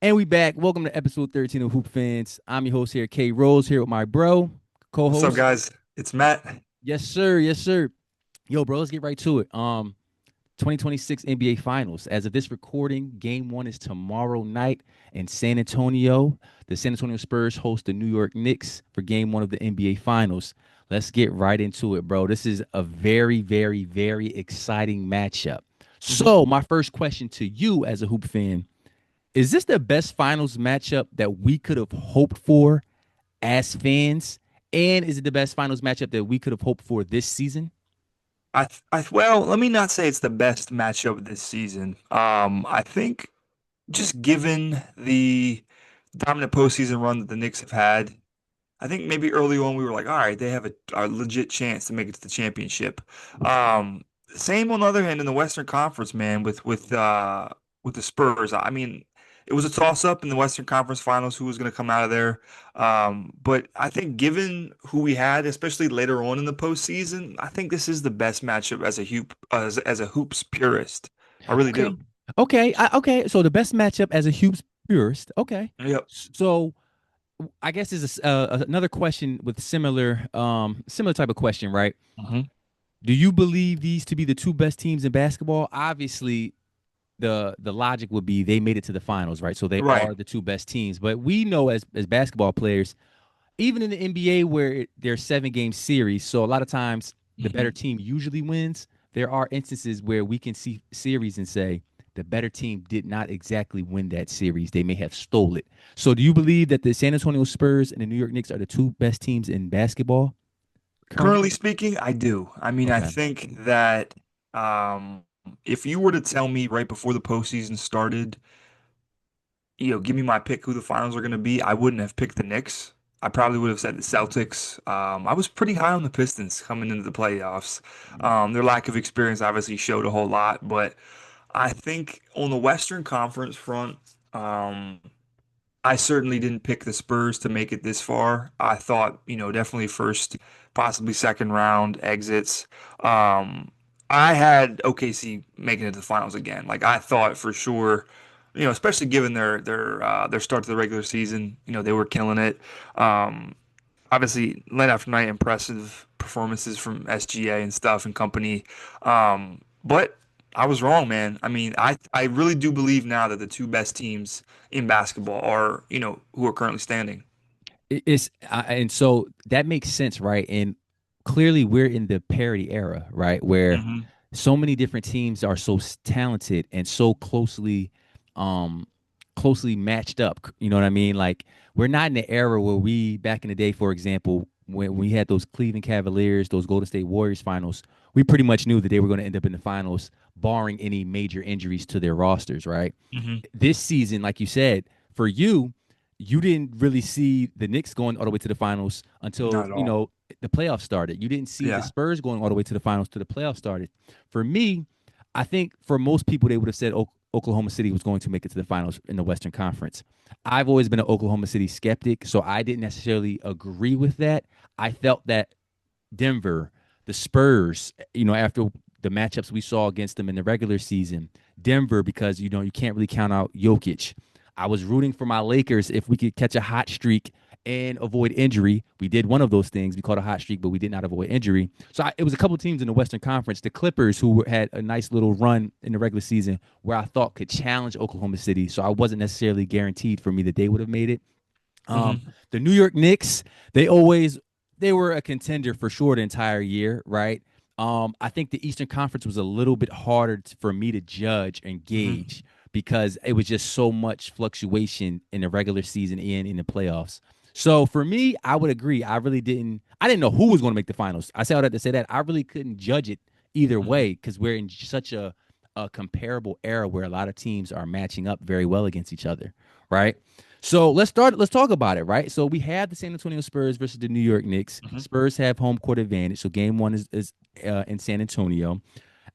And we back. Welcome to episode 13 of Hoop Fans. I'm your host here, K Rose, here with my bro, What's up, co-host. guys? It's Matt. Yes, sir. Yes, sir. Yo, bro, let's get right to it. 2026 NBA Finals. As of this recording, game one is tomorrow night in San Antonio. The San Antonio Spurs host the New York Knicks for game one of the NBA Finals. Let's get right into it, bro. This is a very, very, very exciting matchup. Mhm. So, my first question to you as a hoop fan: is this the best finals matchup that we could have hoped for as fans? And is it the best finals matchup that we could have hoped for this season? well, let me not say it's the best matchup this season. I think just given the dominant postseason run that the Knicks have had, I think maybe early on we were like, all right, they have a legit chance to make it to the championship. Same on the other hand in the Western Conference, man, with the Spurs. I mean, it was a toss up in the Western Conference Finals who was going to come out of there. But I think given who we had, especially later on in the postseason, I think this is the best matchup as a hoops purist. I really Okay. do. Okay. So the best matchup as a Hughes purist. Okay. Yep. So I guess is another question with similar type of question, right? Hmm. Do you believe these to be the two best teams in basketball? Obviously, the logic would be they made it to the finals, right? So they Right. are the two best teams. But we know as basketball players, even in the NBA where there's 7 game series, so a lot of times the better Hmm. team usually wins. There are instances where we can see series and say the better team did not exactly win that series. They may have stole it. So do you believe that the San Antonio Spurs and the New York Knicks are the two best teams in basketball Currently currently? speaking, I do. I mean, I Okay. think that if you were to tell me right before the postseason started, give me my pick who the finals are going to be, I wouldn't have picked the Knicks. I probably would have said the Celtics. I was pretty high on the Pistons coming into the playoffs. Their lack of experience obviously showed a whole lot, but I think on the Western Conference front, um, I certainly didn't pick the Spurs to make it this far. I thought, definitely first, possibly second round exits. Um, I had OKC making it to the finals again. Like I thought for sure, especially given their start to the regular season, they were killing it. Um, Obviously, night after night, impressive performances from SGA and stuff and company. But I was wrong, man. I mean, I really do believe now that the two best teams in basketball are, who are currently standing. It's and so that makes sense, right? And clearly, we're in the parity era, right, where Hmm. so many different teams are so talented and so um, closely matched up. You know what I mean? Like we're not in the era where we back in the day, for example, when we had those Cleveland Cavaliers, those Golden State Warriors finals. We pretty much knew that they were going to end up in the finals, barring any major injuries to their rosters, right? Hmm. This season, like you said, for you, you didn't really see the Knicks going all the way to the finals Not until, at all. the playoffs started. You didn't see the Yeah. Spurs going all the way to the finals till the playoffs started. For me, I think for most people, they would have said Oklahoma City was going to make it to the finals in the Western Conference. I've always been an Oklahoma City skeptic, so I didn't necessarily agree with that. I felt that Denver, the Spurs, after the matchups we saw against them in the regular season, Denver, because you can't really count out Jokic. I was rooting for my Lakers if we could catch a hot streak and avoid injury. We did one of those things. We caught a hot streak, but we did not avoid injury. So it was a couple of teams in the Western Conference, the Clippers, who had a nice little run in the regular season where I thought could challenge Oklahoma City. So I wasn't necessarily guaranteed for me that they would have made it. Um, Hmm. the New York Knicks, they always they were a contender for sure the entire year, right? I think the Eastern Conference was a little bit harder for me to judge and Hmm. gauge because it was just so much fluctuation in the regular season and in the playoffs. So for me, I would agree. I didn't know who was going to make the finals. I say all that to say that I really couldn't judge it either Hmm. way because we're in such a comparable era where a lot of teams are matching up very well against each other, right? So let's talk about it, right? So we have the San Antonio Spurs versus the New York Knicks. Hmm. Spurs have home court advantage. So game one is in San Antonio.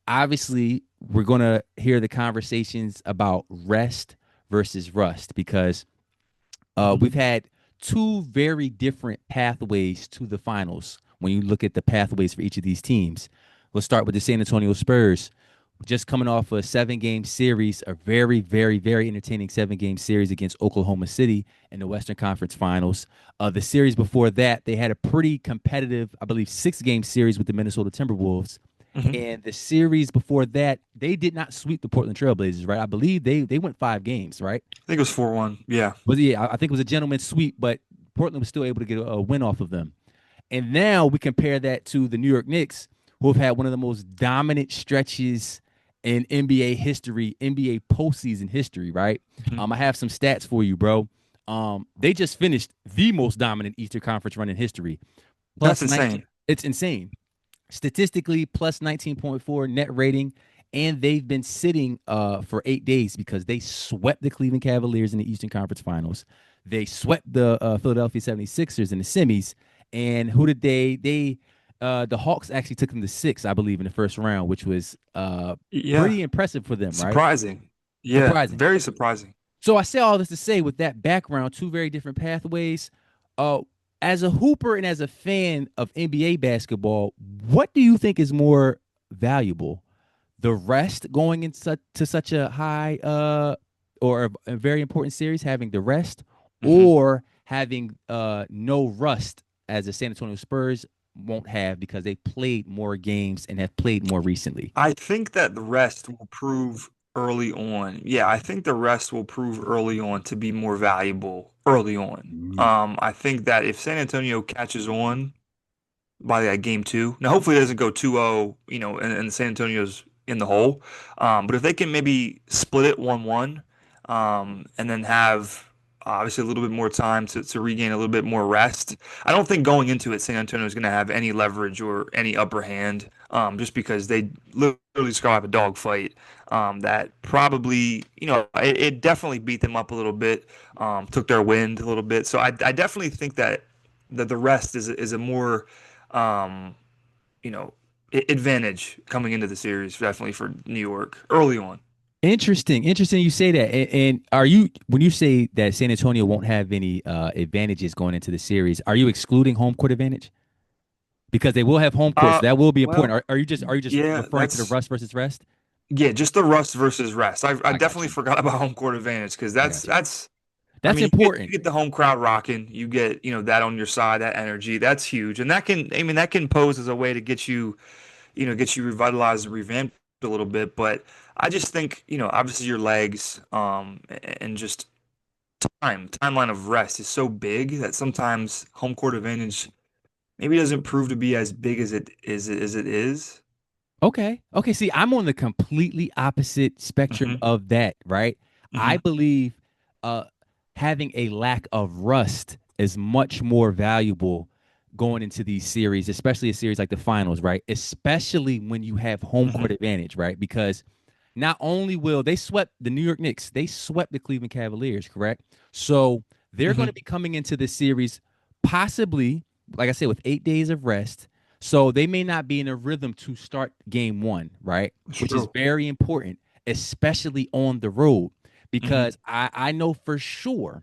Obviously, we're gonna hear the conversations about rest versus rust because we've Hmm. had two very different pathways to the finals when you look at the pathways for each of these teams. Let's start with the San Antonio Spurs. just coming off a 7 game series, a very, very, very entertaining 7 game series against Oklahoma City in the Western Conference Finals. The series before that, they had a pretty competitive, I believe, 6 game series with the Minnesota Timberwolves. Hmm. And the series before that, they did not sweep the Portland Trailblazers, right? I believe they went 5 games, right? I think it was 4-1. Yeah. But yeah, I think it was a gentleman's sweep, but Portland was still able to get a win off of them. And now we compare that to the New York Knicks, who have had one of the most dominant stretches in NBA history, NBA postseason history, right? Mhm. I have some stats for you, bro. They just finished the most dominant Eastern Conference run in history. That's Plus 19. insane. It's insane. Statistically, plus 19.4 net rating. And they've been sitting for 8 days because they swept the Cleveland Cavaliers in the Eastern Conference Finals. They swept the Philadelphia 76ers in the semis. And who did the Hawks actually took them to 6, I believe, in the first round, which was Yeah. pretty impressive for them, right? Surprising. Yeah. Surprising. Very surprising. So I say all this to say, with that background, 2 very different pathways. Uh, as a hooper and as a fan of NBA basketball, what do you think is more valuable? The rest going to such a high or a very important series, having the rest, Hmm. or having no rust, as the San Antonio Spurs won't have because they played more games and have played more recently. I think that the rest will prove early on. Yeah, I think the rest will prove early on to be more valuable early on. Mm. I think that if San Antonio catches on by that game two. Now, hopefully, it doesn't go 2-0, and San Antonio's in the hole. But if they can maybe split it 1-1, and then have obviously a little bit more time to regain a little bit more rest, I don't think going into it, San Antonio is going to have any leverage or any upper hand, just because they literally just gonna have a dogfight. That probably, it definitely beat them up a little bit, took their wind a little bit. So I definitely think that the rest is a more um, you know, advantage coming into the series, definitely for New York early on. Interesting, interesting. You say that, and are you when you say that San Antonio won't have any advantages going into the series? Are you excluding home court advantage because they will have home court, so that will be important? Well, Are you just yeah, referring to the rust versus rest? just the rust versus rest. I I got definitely you. forgot about home court advantage because I that's got you. that's I That's mean, you important. get the home crowd rocking, you get, that on your side, that energy, that's huge. And that can pose as a way to get you revitalized and revamped a little bit. But I just think, obviously your legs, and just timeline of rest is so big that sometimes home court advantage maybe doesn't prove to be as big as it is. Okay. Okay. See, I'm on the completely opposite spectrum Hmm. of that, right? I Hmm. believe uh having a lack of rust is much more valuable going into these series, especially a series like the finals, right? Especially when you have home court Hmm. advantage, right? Because not only will they swept the New York Knicks, they swept the Cleveland Cavaliers, correct? So they're going to Hmm. be coming into this series possibly, like I said, with 8 days of rest. So they may not be in a rhythm to start game one, right? It's Which is true. very important, especially on the road, Hmm. because I know for sure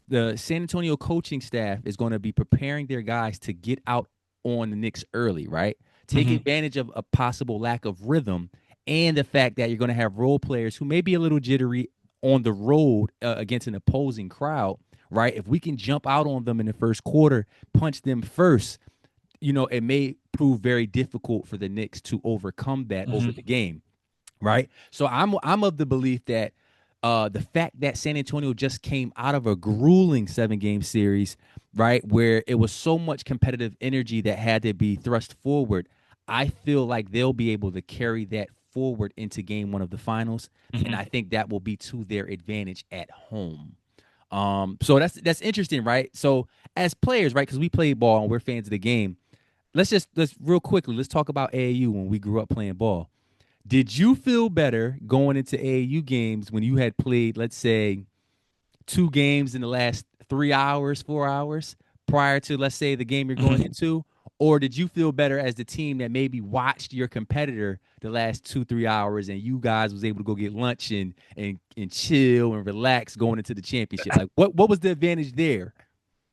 the San Antonio coaching staff is going to be preparing their guys to get out on the Knicks early, right? Take Hmm. advantage of a possible lack of rhythm and the fact that you're going to have role players who may be a little jittery on the road against an opposing crowd, right? If we can jump out on them in the first quarter, punch them first, it may prove very difficult for the Knicks to overcome that over the Hmm. game, right? So I'm of the belief that the fact that San Antonio just came out of a grueling 7 game series, right, where it was so much competitive energy that had to be thrust forward, I feel like they'll be able to carry that forward into game one of the finals, and I Hmm. think that will be to their advantage at home. So that's interesting, right? So as players, right, because we play ball and we're fans of the game, let's real quickly let's talk about AAU when we grew up playing ball. Did you feel better going into AAU games when you had played, let's say, 2 games in the last 3 hours, 4 hours prior to, let's say, the game you're going Hmm. into? Or did you feel better as the team that maybe watched your competitor the last 2, 3 hours and you guys was able to go get lunch and chill and relax going into the championship? Like what was the advantage there?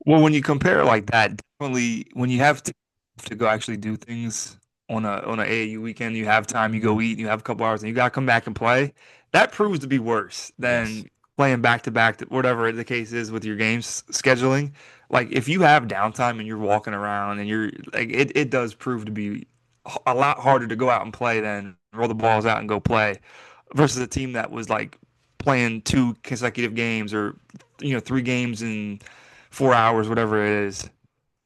Well, when you compare it like that, definitely when you have to go actually do things, on a AAU weekend, you have time, you go eat, you have a couple hours, and you got to come back and play. That proves to be worse Yes. than playing back to back, whatever the case is with your games scheduling. Like if you have downtime and you're walking around and you're like it does prove to be a lot harder to go out and play than roll the balls out and go play versus a team that was like playing two consecutive games or 3 games in 4 hours, whatever it is.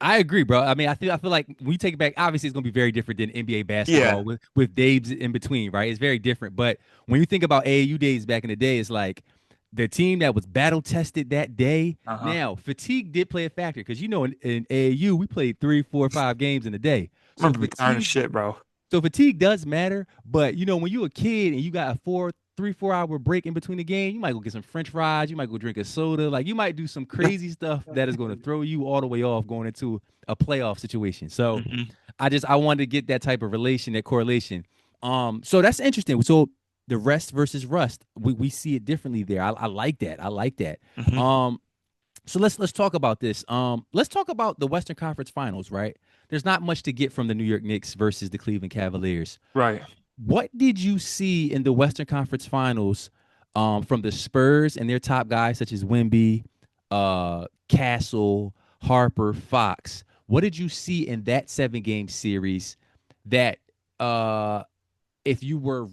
I agree, bro. I mean, I feel like when you take it back, obviously it's gonna be very different than NBA basketball Yeah. with days in between, right? It's very different. But when you think about AAU days back in the day, it's like the team that was battle tested that day. Uh-huh. Now, fatigue did play a factor because in AAU we played 3, 4, 5 games in a day. I So remember be tired of fatigue shit, bro. so fatigue does matter, but when you're a kid and you got a 4 hour break in between the game, you might go get some French fries, you might go drink a soda, like you might do some crazy stuff that is going to throw you all the way off going into a playoff situation. So Hmm. I wanted to get that type of relation, that correlation. So that's interesting. So the rest versus rust, we see it differently there. I like that. I like that. Hmm. Um, so let's talk about this. Let's talk about the Western Conference Finals, right? There's not much to get from the New York Knicks versus the Cleveland Cavaliers. Right. What did you see in the Western Conference Finals from the Spurs and their top guys such as Wemby, Castle, Harper, Fox? What did you see in that 7 game series that uh, if you were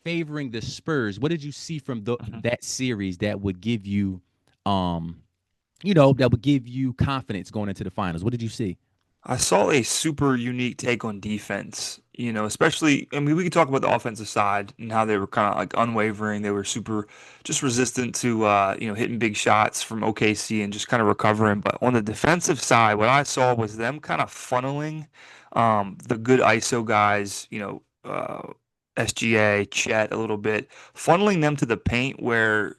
favoring the Spurs, what did you see from Hmm. that series that would give you um that would give you confidence going into the finals? What did you see? I saw a super unique take on defense, especially, I mean, we could talk about the offensive side and how they were kind of like unwavering. They were super just resistant to, hitting big shots from OKC and just kind of recovering. But on the defensive side, what I saw was them kind of funneling the good ISO guys, SGA, Chet a little bit, funneling them to the paint where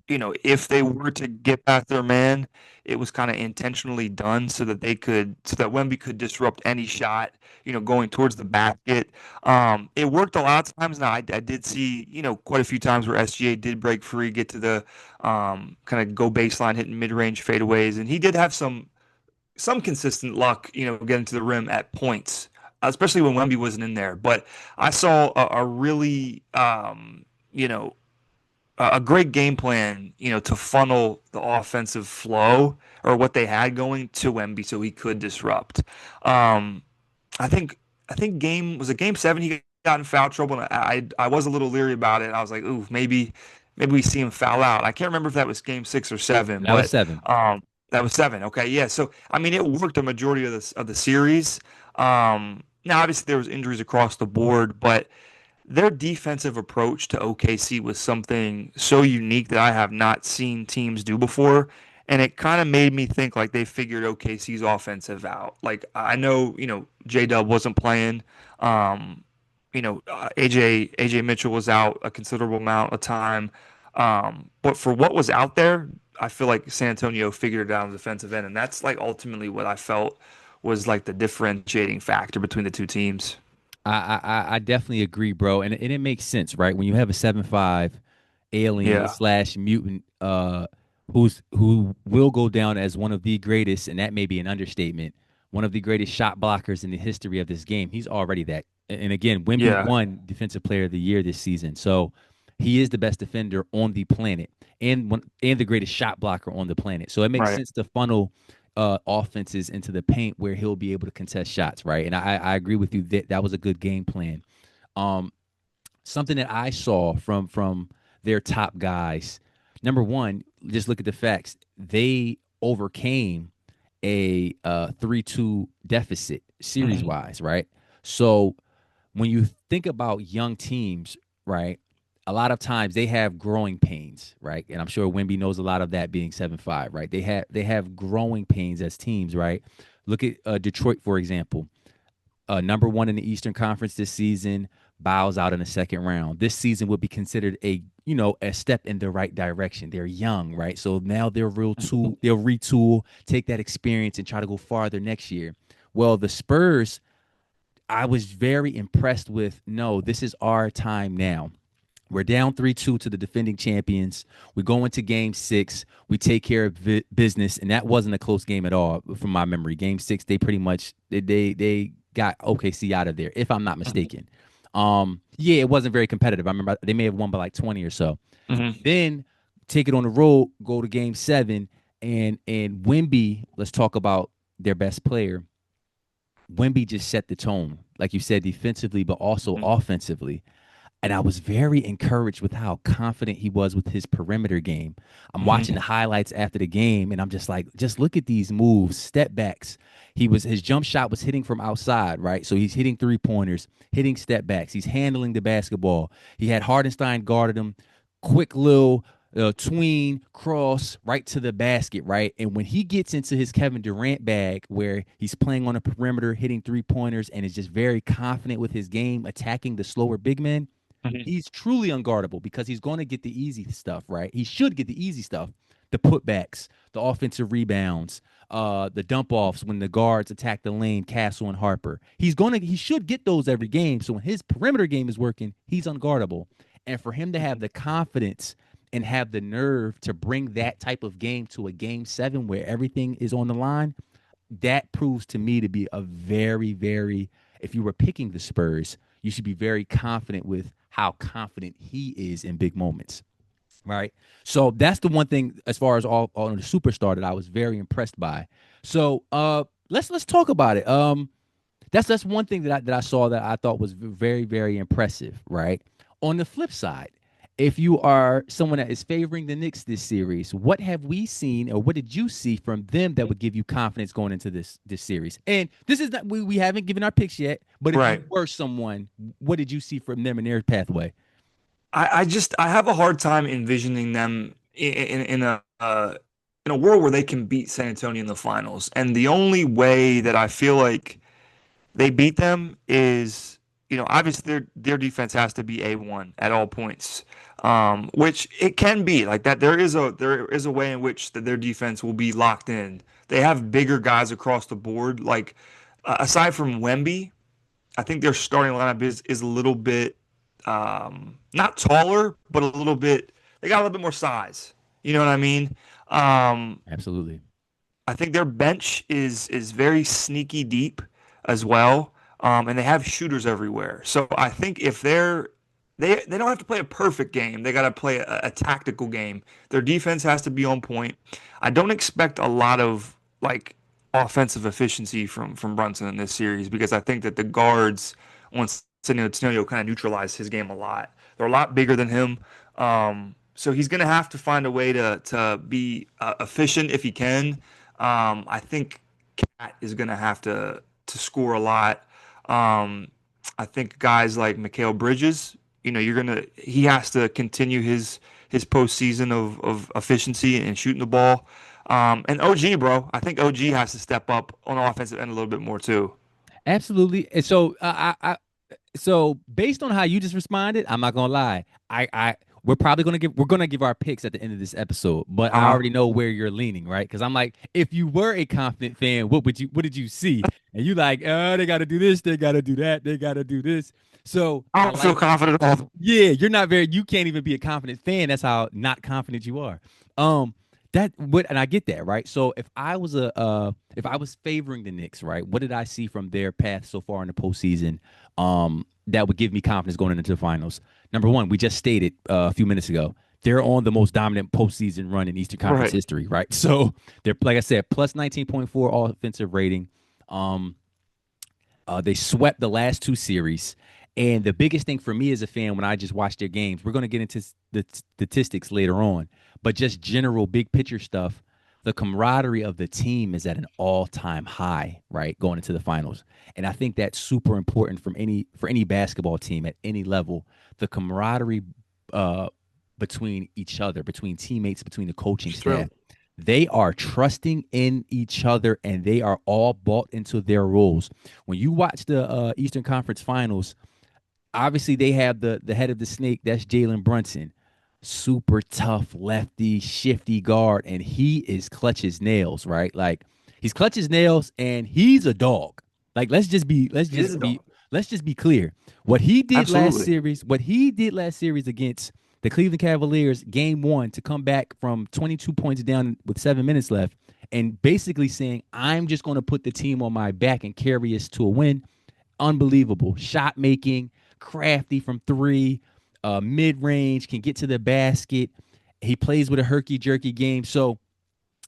if they were to get past their man, it was kind of intentionally done so that Wemby could disrupt any shot, going towards the basket. It worked a lot of times. Now, I did see, quite a few times where SGA did break free, get to the kind of go baseline, hitting mid-range fadeaways, and he did have some consistent luck, getting to the rim at points, especially when Wemby wasn't in there. But I saw a really, a great game plan, to funnel the offensive flow or what they had going to Wemby so he could disrupt. Um, I think game 7 he got in foul trouble and I was a little leery about it. I was like, ooh, maybe we see him foul out. I can't remember if that was game 6 or 7, That was but 7. that was 7. Okay, yeah. So I mean, it worked a majority of the series. Now obviously there was injuries across the board, but their defensive approach to OKC was something so unique that I have not seen teams do before. And it kind of made me think like they figured OKC's offensive out. Like I know, J Dub wasn't playing. AJ Mitchell was out a considerable amount of time. But for what was out there, I feel like San Antonio figured it out on the defensive end. And that's like ultimately what I felt was like the differentiating factor between the two teams. I definitely agree, bro, and it makes sense, right? When you have a 7'5" alien Yeah. slash mutant, who will go down as one of the greatest, and that may be an understatement, one of the greatest shot blockers in the history of this game. He's already that, and again, Wemby Yeah. won Defensive Player of the Year this season, so he is the best defender on the planet, and the greatest shot blocker on the planet. So it makes Right. sense to funnel offenses into the paint where he'll be able to contest shots, right? And I agree with you that that was a good game plan. Um, Something that I saw from their top guys. Number one, just look at the facts. They overcame a 3-2 deficit series Hmm. wise, right? So when you think about young teams, right, a lot of times they have growing pains, right? And I'm sure Wimby knows a lot of that being 7'5", right? They have growing pains as teams, right? Look at Detroit, for example. Number one in the Eastern Conference this season, bows out in the second round. This season would be considered a step in the right direction. They're young, right? So now they'll retool, take that experience, and try to go farther next year. Well, the Spurs, I was very impressed with. No, this is our time now. We're down 3-2 to the defending champions. We go into game six. We take care of business, and that wasn't a close game at all from my memory. Game six, they pretty much they got OKC out of there, if I'm not Mhm. mistaken. Yeah, it wasn't very competitive. I remember they may have won by like 20 or so. Mhm. Then take it on the road, go to game seven, and Wemby, let's talk about their best player. Wemby just set the tone, like you said, defensively, but also Mhm. offensively. And I was very encouraged with how confident he was with his perimeter game. I'm watching the Mhm. highlights after the game, and I'm just like, just look at these moves, step backs. His jump shot was hitting from outside, right? So he's hitting 3 pointers, hitting step backs. He's handling the basketball. He had Hardenstein guarded him, quick little tween cross right to the basket, right? And when he gets into his Kevin Durant bag where he's playing on a perimeter, hitting 3 pointers, and is just very confident with his game, attacking the slower big men, Mhm. he's truly unguardable because he's going to get the easy stuff, right? He should get the easy stuff, the putbacks, the offensive rebounds, the dump offs when the guards attack the lane, Castle and Harper. He should get those every game. So when his perimeter game is working, he's unguardable. And for him to have the confidence and have the nerve to bring that type of game to a game seven where everything is on the line, that proves to me to be a very, very, if you were picking the Spurs, you should be very confident with how confident he is in big moments. Right. So that's the one thing as far as all the superstar that I was very impressed by. So let's talk about it. That's one thing that I saw that I thought was very, very impressive, right? On the flip side, if you are someone that is favoring the Knicks this series, what have we seen or what did you see from them that would give you confidence going into this series? And this is not we haven't given our picks yet, but if you Right. were someone, what did you see from them in their pathway? I have a hard time envisioning them in a world where they can beat San Antonio in the finals. And the only way that I feel like they beat them is, obviously their defense has to be A1 at all points. Which it can be like that. There is a way in which their defense will be locked in. They have bigger guys across the board. Like aside from Wemby, I think their starting lineup is a little bit not taller, but a little bit. They got a little bit more size. You know what I mean? Um, Absolutely. I think their bench is very sneaky deep as well, and they have shooters everywhere. So I think if they don't have to play a perfect game. They got to play a tactical game. Their defense has to be on point. I don't expect a lot of like offensive efficiency from Brunson in this series because I think that the guards once San Antonio kind of neutralized his game a lot. They're a lot bigger than him. So he's going to have to find a way to be efficient if he can. I think Cat is going to have to score a lot. Um, I think guys like Mikal Bridges, he has to continue his postseason of efficiency and shooting the ball. And OG, bro, I think OG has to step up on the offensive end a little bit more too. Absolutely. And so so based on how you just responded, I'm not gonna lie. I we're gonna give our picks at the end of this episode, but I Uh, already know where you're leaning, right? Because I'm like, if you were a confident fan, what did you see? And you like, they gotta do this, they gotta do that, they gotta do this. So I I don't feel like confident at all. yeah, you can't even be a confident fan. That's how not confident you are. Um, and I get that, right? So if I was favoring the Knicks, right, what did I see from their path so far in the postseason? That would give me confidence going into the finals. Number one, we just stated a few minutes ago, they're on the most dominant postseason run in Eastern Conference Right. history, right? So they're like I said, plus 19.4 offensive rating. Um, they swept the last two series. And the biggest thing for me as a fan when I just watch their games, we're going to get into the statistics later on, but just general big picture stuff, the camaraderie of the team is at an all-time high, right? Going into the finals. And I think that's super important for any basketball team at any level. The camaraderie uh between each other, between teammates, between the coaching It's staff. true. They are trusting in each other and they are all bought into their roles. When you watch the Eastern Conference Finals, obviously they have the head of the snake. That's Jalen Brunson, super tough lefty, shifty guard, and he is clutch his nails, right? Like he's clutch his nails, and he's a dog. Like let's just be He is a dog. let's just be clear. Absolutely. What he did last series against the Cleveland Cavaliers, game one, to come back from 22 points down with 7 minutes left and basically saying, I'm just going to put the team on my back and carry us to a win. Unbelievable. Shot making, crafty from three, mid range, can get to the basket. He plays with a herky jerky game. So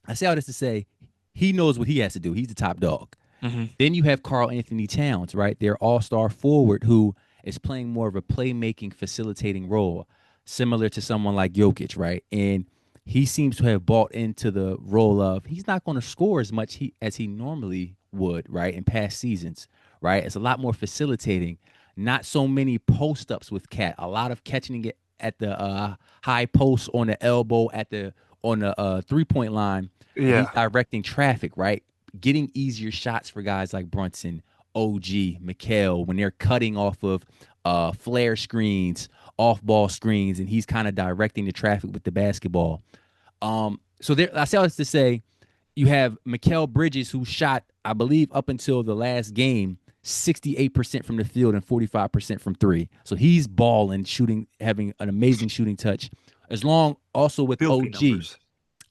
I say all this to say he knows what he has to do. He's the top dog. Hmm. Then you have Karl-Anthony Towns, right? Their all-star forward who is playing more of a playmaking, facilitating role, similar to someone like Jokic, right? And he seems to have bought into the role of he's not going to score as much as he normally would, right? In past seasons, right? It's a lot more facilitating, not so many post-ups with Cat, a lot of catching it at the high post on the elbow at the on the 3-point line, and he's Yeah. directing traffic, right? Getting easier shots for guys like Brunson, OG, Mikal when they're cutting off of flare screens, off ball screens, and he's kind of directing the traffic with the basketball. So there, I say all this to say, you have Mikal Bridges who shot, I believe, up until the last game, 68% from the field and 45% from three. So he's balling, shooting, having an amazing shooting touch. As long also with Filthy OG. numbers.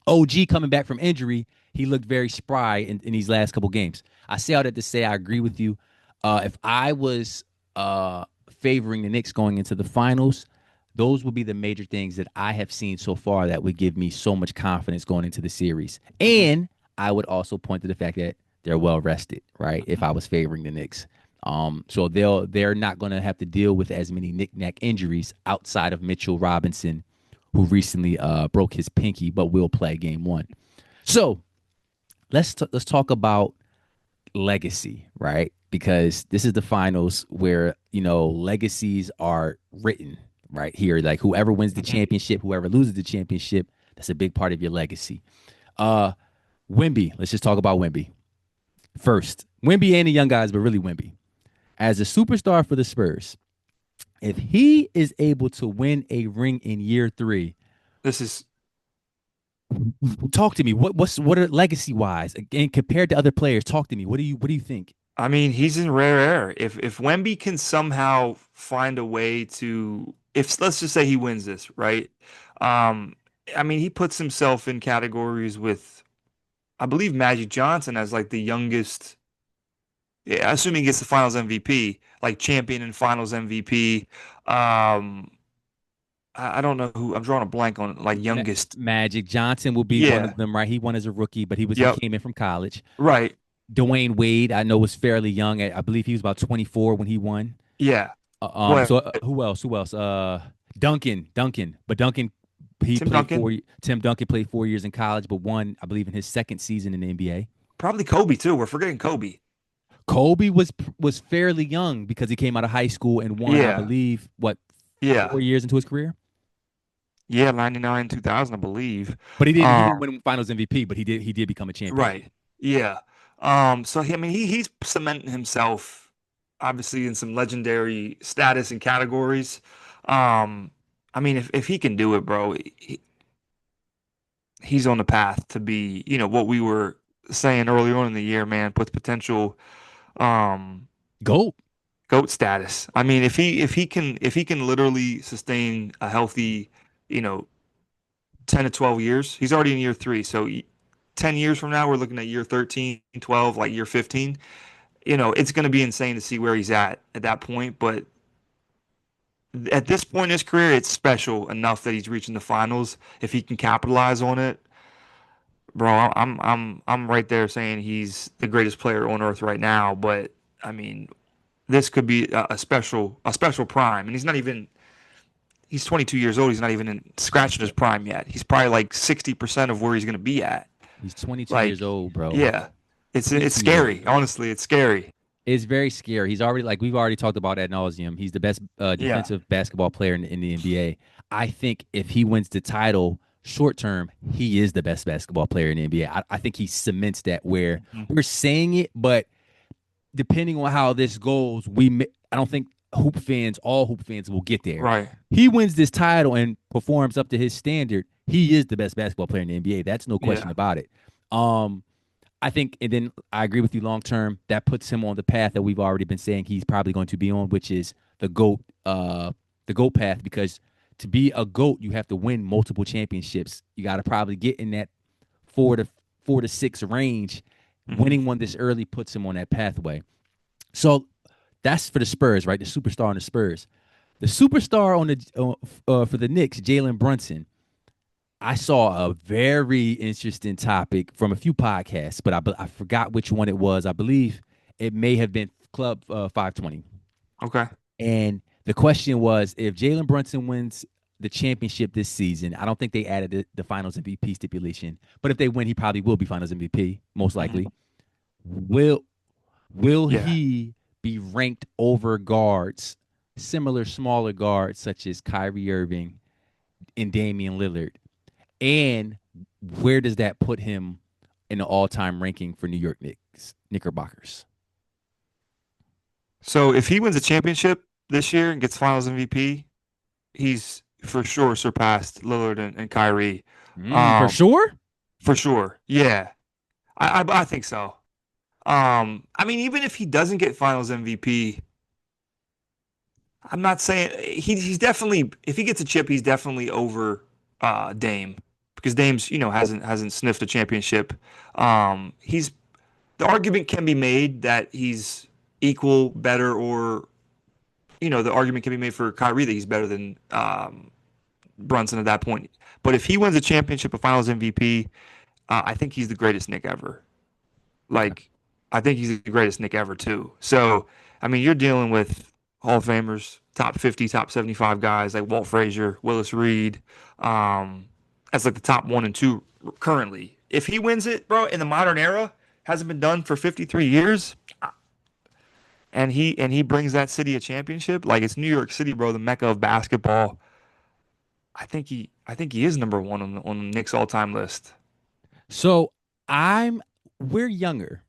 OG coming back from injury, he looked very spry in these last couple games. I say all that to say I agree with you. If I was favoring the Knicks going into the finals, those would be the major things that I have seen so far that would give me so much confidence going into the series. Hmm. And I would also point to the fact that they're well rested, right? If I was favoring the Knicks. So they're not going to have to deal with as many knick-knack injuries outside of Mitchell Robinson, who recently broke his pinky, but will play game one. So let's talk about legacy, right? Because this is the finals where legacies are written right here. Like whoever wins the Hmm. championship, whoever loses the championship, that's a big part of your legacy. Uh, Wemby. Let's just talk about Wemby first. Wemby and the young guys, but really Wemby as a superstar for the Spurs. If he is able to win a ring in year three, This is, talk to me. What are legacy wise again compared to other players? Talk to me. What do you think? I mean, he's in rare air. If Wemby can somehow find a way to, if let's just say he wins this, right? Um, I mean, he puts himself in categories with, I believe, Magic Johnson as like the youngest. Yeah, assuming he gets the Finals MVP, like champion and Finals MVP. Um, I don't know who. I'm drawing a blank on like youngest. Magic Johnson will be one Yeah. of them, right? He won as a rookie, but he Yep. came in from college. Right. Dwayne Wade, I know was fairly young. I believe he was about 24 when he won. Yeah. Well, Who else? Who else? Duncan. But Duncan, he Tim played Duncan, 4. Tim Duncan played 4 years in college, but won, I believe, in his second season in the NBA. probably Kobe too. We're forgetting Kobe. Kobe was fairly young because he came out of high school and won, I Yeah. believe, what Yeah. 4 years into his career. Yeah, 99, 2000, I believe. But he didn't Um, win Finals MVP, but he did become a champion. right. Yeah. So I mean, he's cementing himself obviously in some legendary status and categories. Um, I mean, if he can do it, bro, he's on the path to be, what we were saying earlier on in the year, man, with potential um GOAT. GOAT status. I mean, if he can literally sustain a healthy, you know, 10 to 12 years. He's already in year 3. So 10 years from now, we're looking at year 13, 12, like year 15. It's going to be insane to see where he's at that point. But at this point in his career, it's special enough that he's reaching the finals. If he can capitalize on it, bro, I'm right there saying he's the greatest player on earth right now. But I mean, this could be a special prime, and he's 22 years old. He's not even scratching his prime yet. He's probably like 60% of where he's going to be at. He's 22 years Like, old, bro. yeah, it's 22 years old. scary. Honestly, it's scary. It's very scary. He's already like we've already talked about ad nauseum. He's the best Yeah. defensive basketball player in the NBA. I think if he wins the title short term, he is the best basketball player in the NBA. I think he cements that where Mhm. we're saying it, but depending on how this goes, I don't think all hoop fans will get there. Right. He wins this title and performs up to his standard. He is the best basketball player in the NBA. That's no question Yeah. about it. Um, I think, and then I agree with you long term. That puts him on the path that we've already been saying he's probably going to be on, which is the goat, the goat path. Because to be a goat, you have to win multiple championships. You got to probably get in that four to four to six range. Hmm. Winning one this early puts him on that pathway. So that's for the Spurs, right? The superstar on the Spurs. The superstar on the for the Knicks, Jalen Brunson. I saw a very interesting topic from a few podcasts, but I forgot which one it was. I believe it may have been Club 520. Okay. And the question was if Jalen Brunson wins the championship this season, I don't think they added the finals MVP stipulation, but if they win, he probably will be finals MVP, most likely. Hmm. Will will Yeah. he be ranked over guards, similar smaller guards such as Kyrie Irving and Damian Lillard? And where does that put him in the all-time ranking for New York Knicks Knickerbockers? So if he wins a championship this year and gets Finals MVP, he's for sure surpassed Lillard and Kyrie. For Um, sure. for sure. Yeah. I think so. I mean, even if he doesn't get Finals MVP, I'm not saying he's definitely if he gets a chip, he's definitely over Dame because Dame's hasn't sniffed a championship. He's the argument can be made that he's equal, better, or the argument can be made for Kyrie that he's better than Brunson at that point. But if he wins a championship, a Finals MVP, I think he's the greatest Nick ever. Okay. Like, I think he's the greatest Nick ever too. So, I mean, you're dealing with Hall of Famers, top 50, top 75 guys like Walt Frazier, Willis Reed, as like the top one and two currently. If he wins it, bro, in the modern era, hasn't been done for 53 years, and he brings that city a championship, like it's New York City, bro, the mecca of basketball. I think he is number one on the Knicks all time list. So I'm we're younger.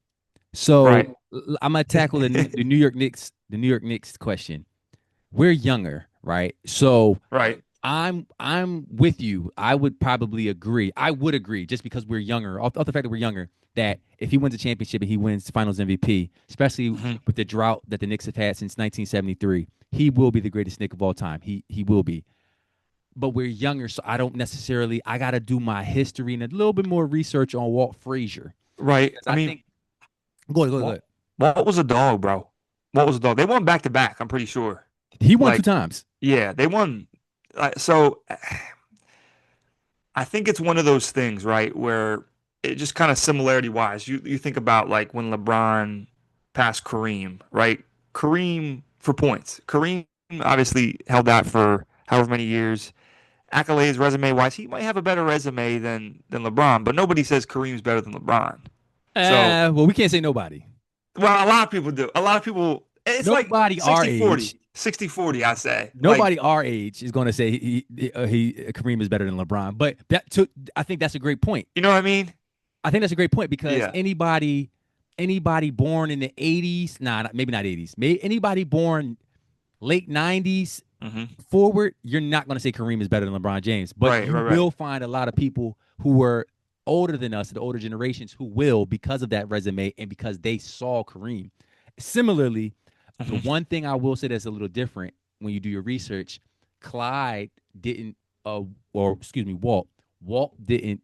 Right. So I'm gonna tackle the New York Knicks, the New York Knicks question. We're younger, right? So Right. I'm with you. I would probably agree. I would agree just because we're younger, off the fact that we're younger, that if he wins a championship and he wins Finals MVP, especially Hmm. with the drought that the Knicks have had since 1973, he will be the greatest Knick of all time. He will be. But we're younger, so I don't necessarily. I got to do my history and a little bit more research on Walt Frazier Right. because I I mean, think. Go ahead, go ahead, go what ahead. what was a dog, bro? What was a dog? They won back to back. I'm pretty sure. He won two Like, times. yeah, they won. So I think it's one of those things, right, where it just kind of similarity wise, you think about like when LeBron passed Kareem, right? Kareem for points. Kareem obviously held that for however many years. Accolades, resume wise, he might have a better resume than LeBron, but nobody says Kareem's better than LeBron. So, Well, we can't say nobody. well, a lot of people do. A lot of people, it's like Nobody our 60-40, age 60-40, I say. Like, Nobody our age is going to say he Kareem is better than LeBron. But I think that's a great point. you know what I mean? I think that's a great point because Yeah. anybody born in the 80s, maybe not 80s, anybody born late 90s Hmm. forward, you're not going to say Kareem is better than LeBron James. But Right, you right, right. will find a lot of people who were older than us, the older generations, who will because of that resume and because they saw Kareem. Similarly, the Hmm. one thing I will say that's a little different when you do your research, Clyde didn't, or excuse me, Walt didn't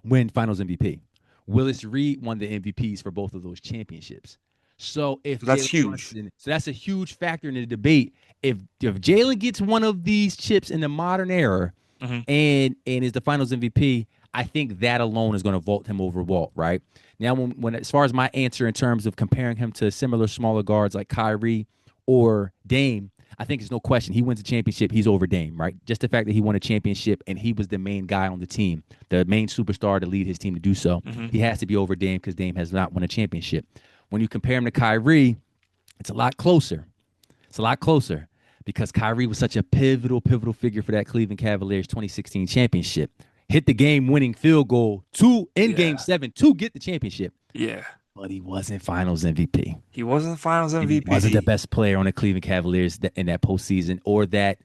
win Finals MVP. Willis Reed won the MVPs for both of those championships. So if So that's Jalen huge. Brunson, so that's a huge factor in the debate. If Jalen gets one of these chips in the modern era Hmm. and is the Finals MVP, I think that alone is going to vault him over Walt. Right now, when as far as my answer in terms of comparing him to similar smaller guards like Kyrie or Dame, I think there's no question. He wins a championship, he's over Dame, right? Just the fact that he won a championship and he was the main guy on the team, the main superstar to lead his team to do so. Hmm. He has to be over Dame because Dame has not won a championship. When you compare him to Kyrie, it's a lot closer. It's a lot closer because Kyrie was such a pivotal figure for that Cleveland Cavaliers 2016 championship. Hit the game-winning field goal in Game Yeah. 7 to get the championship, Yeah. but he wasn't Finals MVP. He wasn't the Finals And he wasn't the MVP. best player on the Cleveland Cavaliers in that postseason or that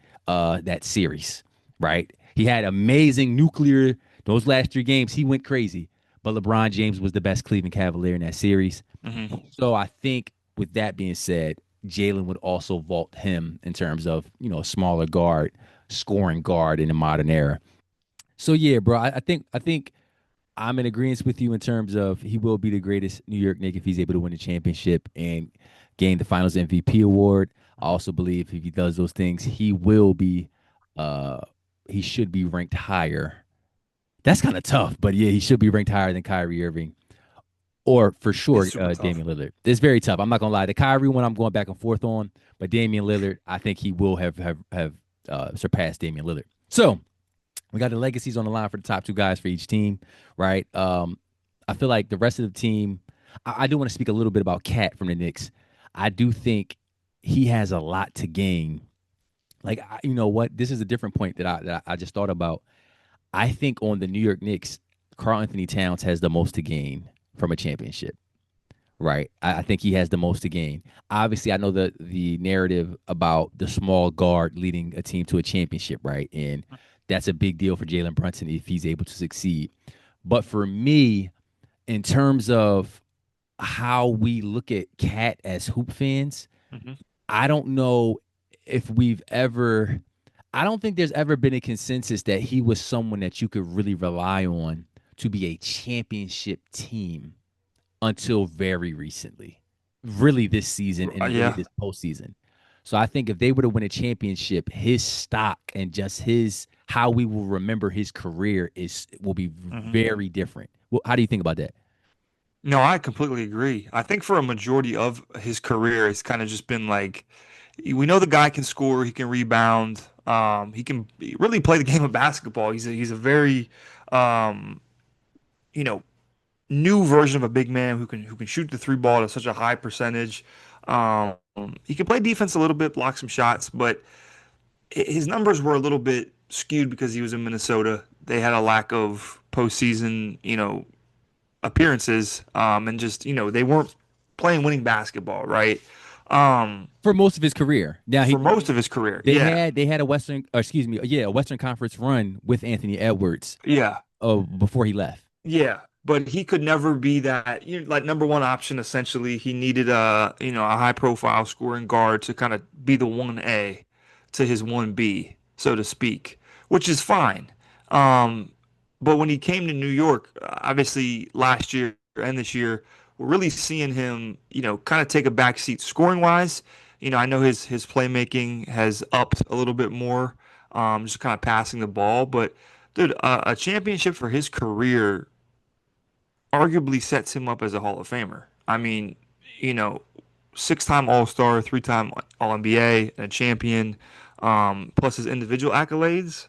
series, right? He had amazing nuclear those last three games. He went crazy, but LeBron James was the best Cleveland Cavalier in that series. Hmm. So I think with that being said, Jalen would also vault him in terms of, a smaller guard, scoring guard in the modern era. So yeah, bro, I think I'm in agreement with you in terms of he will be the greatest New York Knick if he's able to win the championship and gain the Finals MVP award. I also believe if he does those things, uh, he should be ranked higher. That's kind of tough, but yeah, he should be ranked higher than Kyrie Irving or for It's sure super tough. Damian Lillard. It's very tough. I'm not gonna lie. The Kyrie one I'm going back and forth on, but Damian Lillard, I think he will have surpassed Damian Lillard. So we got the legacies on the line for the top two guys for each team, right? I feel like the rest of the team. I do want to speak a little bit about Cat from the Knicks. I do think he has a lot to gain. Like, you know what? This is a different point that I just thought about. I think on the New York Knicks, Karl-Anthony Towns has the most to gain from a championship. Right. I think he has the most to gain. Obviously, I know the narrative about the small guard leading a team to a championship, right? And that's a big deal for Jalen Brunson if he's able to succeed. But for me, in terms of how we look at Cat as hoop fans, Hmm. I don't know if I don't think there's ever been a consensus that he was someone that you could really rely on to be a championship team until very recently, really this season and really Yeah. this postseason. So I think if they were to win a championship, his stock and just his how we will remember his career will be Hmm. very different. Well, how do you think about that? No, I completely agree. I think for a majority of his career, it's kind of just been like, we know the guy can score, he can rebound, he can really play the game of basketball. He's a very, um, you know, new version of a big man who can shoot the three ball at such a high percentage. Um, he can play defense a little bit, block some shots, but his numbers were a little bit skewed because he was in Minnesota. They had a lack of postseason, appearances, and just they weren't playing winning basketball, right? Um, For most of his career. Now for he most of his career, they yeah, had they had a Western, or excuse me, yeah, a Western Conference run with Anthony Edwards yeah. before he left. Yeah, but he could never be that, like number one option essentially. He needed a high profile scoring guard to kind of be the 1A to his 1B, so to speak, which is fine. Um, but when he came to New York, obviously last year and this year, we're really seeing him, kind of take a back seat scoring wise. I know his playmaking has upped a little bit more, just kind of passing the ball, but dude, a championship for his career arguably sets him up as a Hall of Famer. I mean, you know, six-time All-Star, three-time All-NBA, and a champion, plus his individual accolades.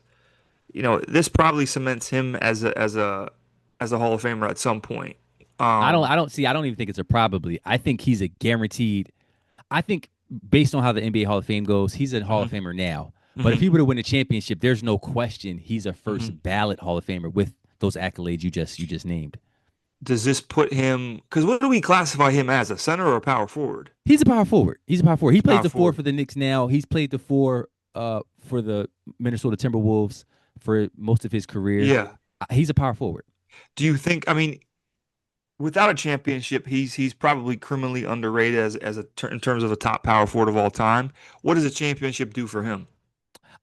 This probably cements him as a Hall of Famer at some point. Um, I don't even think it's a probably. I think he's a guaranteed. I think based on how the NBA Hall of Fame goes, he's a Hall of mhm, Famer now. But if mhm, he were to win a championship, there's no question he's a mhm. first ballot Hall of Famer with those accolades you just named. Does this put him? Because what do we classify him as? A center or a power forward? He's a power forward. He's a power forward. He plays Power the four forward. for the Knicks now. He's played the four for the Minnesota Timberwolves for most of his career. Yeah. He's a power forward. Do you think? I mean, without a championship, he's probably criminally underrated in terms of a top power forward of all time. What does a championship do for him?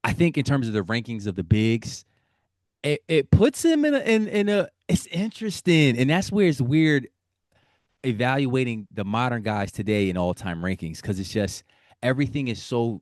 I think in terms of the rankings of the bigs, it puts him in a it's interesting. And that's where it's weird evaluating the modern guys today in all-time rankings because it's just everything is so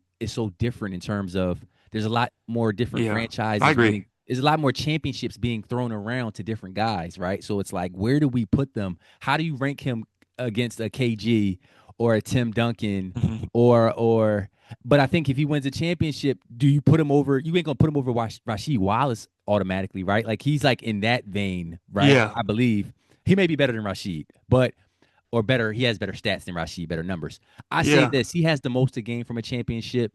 different in terms of there's a lot more different Yeah, I franchises agree. winning. There's a lot more championships being thrown around to different guys, right? So it's like, where do we put them? How do you rank him against a KG or a Tim Duncan Mhm. or? But I think if he wins a championship, do you put him over? You ain't gonna put him over Rasheed Wallace automatically, right? Like he's like in that vein, right? Yeah, I believe he may be better than Rasheed, but or better, he has better stats than Rashid, better numbers. I say yeah. this: he has the most to gain from a championship,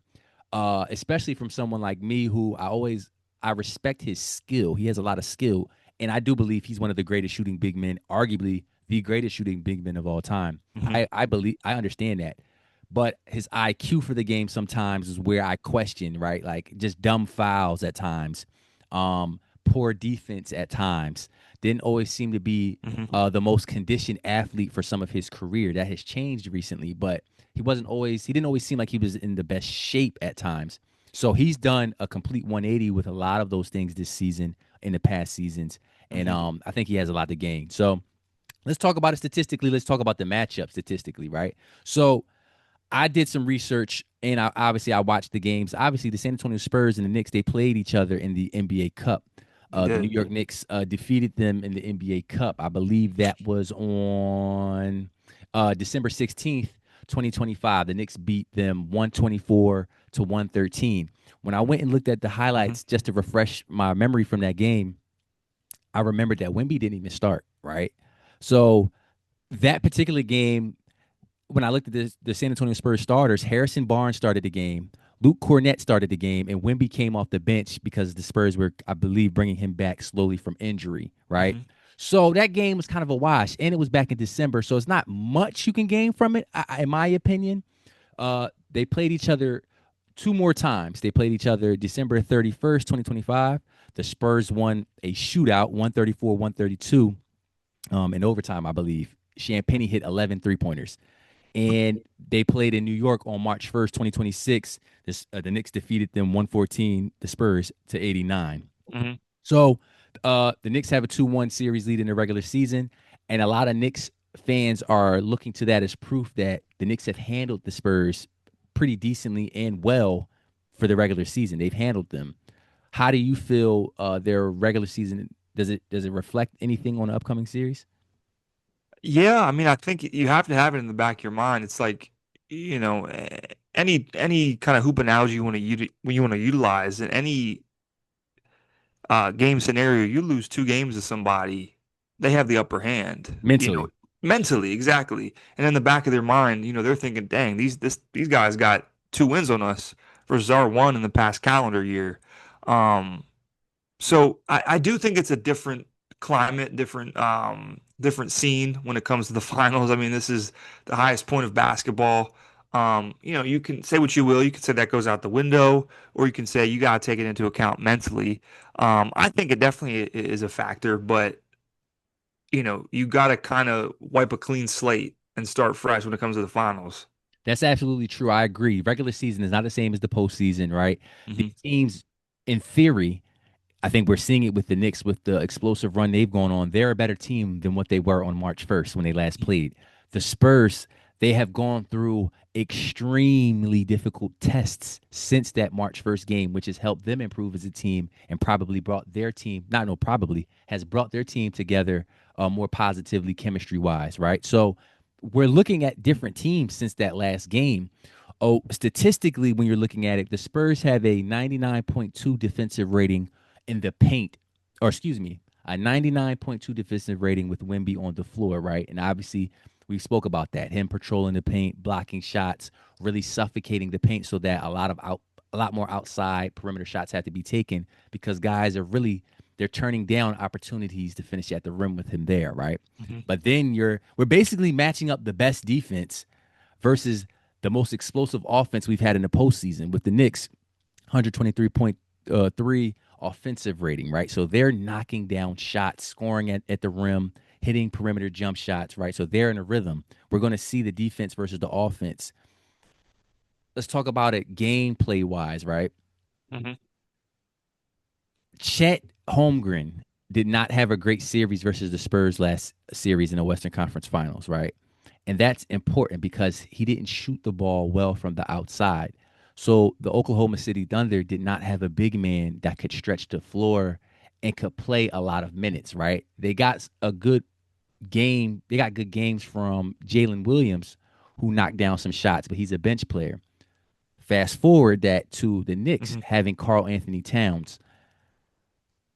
especially from someone like me who I respect his skill. He has a lot of skill, and I do believe he's one of the greatest shooting big men, arguably the greatest shooting big men of all time. Mhm. I understand that, but his IQ for the game sometimes is where I question, right? Like just dumb fouls at times, poor defense at times. didn't always seem to be Hmm. the most conditioned athlete for some of his career. That has changed recently, but he didn't always seem like he was in the best shape at times. So he's done a complete 180 with a lot of those things this season in the past seasons. And Hmm. I think he has a lot to gain. So let's talk about it statistically. Let's talk about the matchup statistically, right? So I did some research and I watched the games. Obviously, the San Antonio Spurs and the Knicks, they played each other in the NBA Cup. He The New did. York Knicks defeated them in the NBA Cup. I believe that was on December 16th, 2025. The Knicks beat them 124 to 113. When I went and looked at the Hmm. highlights just to refresh my memory from that game, I remembered that Wemby didn't even start, right? So that particular game, when I looked at the San Antonio Spurs starters, Harrison Barnes started the game, Luke Cornett started the game, and Wemby came off the bench because the Spurs were, I believe, bringing him back slowly from injury, right? Hmm. So that game was kind of a wash, and it was back in December, so it's not much you can gain from it, in my opinion. They played each other two more times. They played each other December 31st, 2025. The Spurs won a shootout, 134 132, in overtime, I believe. Champagny hit 11 3-pointers. And they played in New York on March 1st, 2026. The Knicks defeated them 114, the Spurs, to 89. Hmm. So the Knicks have a 2-1 series lead in the regular season. And a lot of Knicks fans are looking to that as proof that the Knicks have handled the Spurs pretty decently and well for the regular season. They've handled them. How do you feel their regular season? Does it reflect anything on the upcoming series? Yeah, I mean, I think you have to have it in the back of your mind. It's like, any kind of hoop analogy you want to when you want to utilize in any game scenario, you lose two games to somebody, they have the upper hand, Mentally. mentally, exactly. And in the back of their mind, they're thinking, dang, these guys got two wins on us versus our one in the past calendar year. Um, so I do think it's a different climate, different scene when it comes to the finals. I mean, this is the highest point of basketball. You can say what you will. You can say that goes out the window, or you can say you got to take it into account mentally. I think it definitely is a factor, but you got to kind of wipe a clean slate and start fresh when it comes to the finals. That's absolutely true. I agree. Regular season is not the same as the postseason, right? Hmm. These teams, in theory, I think we're seeing it with the Knicks with the explosive run they've gone on. They're a better team than what they were on March 1st when they last played. The Spurs, they have gone through extremely difficult tests since that March 1st game, which has helped them improve as a team and probably brought their team, not no, probably has brought their team together more positively chemistry wise, right? So we're looking at different teams since that last game. Oh, statistically, when you're looking at it, the Spurs have a 99.2 defensive rating in the paint, or excuse me, a 99.2 defensive rating with Wemby on the floor, right? And obviously, we spoke about that. Him patrolling the paint, blocking shots, really suffocating the paint so that a lot more outside perimeter shots have to be taken because guys are really they're turning down opportunities to finish at the rim with him there, right? Hmm. But then we're basically matching up the best defense versus the most explosive offense we've had in the postseason with the Knicks, 123.3 offensive rating, right? So they're knocking down shots, scoring at the rim, hitting perimeter jump shots, right? So they're in a rhythm. We're going to see the defense versus the offense. Let's talk about it gameplay wise, right? Hmm. Chet Holmgren did not have a great series versus the Spurs last series in the Western Conference Finals, right? And that's important because he didn't shoot the ball well from the outside. So the Oklahoma City Thunder did not have a big man that could stretch the floor and could play a lot of minutes, right? They got good games from Jalen Williams, who knocked down some shots, but he's a bench player. Fast forward that to the Knicks Hmm. having Karl-Anthony Towns.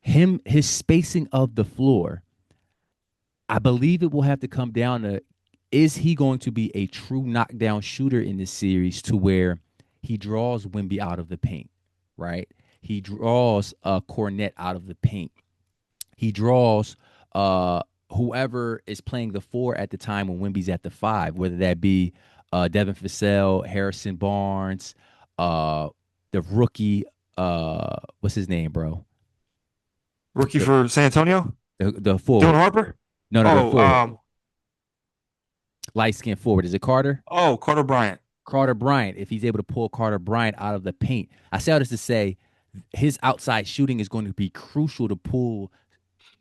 His spacing of the floor, I believe it will have to come down to is he going to be a true knockdown shooter in this series to where he draws Wimby out of the paint, right? He draws Cornette out of the paint. He draws uh, whoever is playing the four at the time when Wimby's at the five, whether that be Devin Vassell, Harrison Barnes, uh, the rookie, what's his name, bro? Rookie for San Antonio? The Dylan forward. Harper? No, the Oh, forward. Light skin forward. Is it Carter? Carter Bryant. Carter Bryant. If he's able to pull Carter Bryant out of the paint, I say all this to say his outside shooting is going to be crucial to pull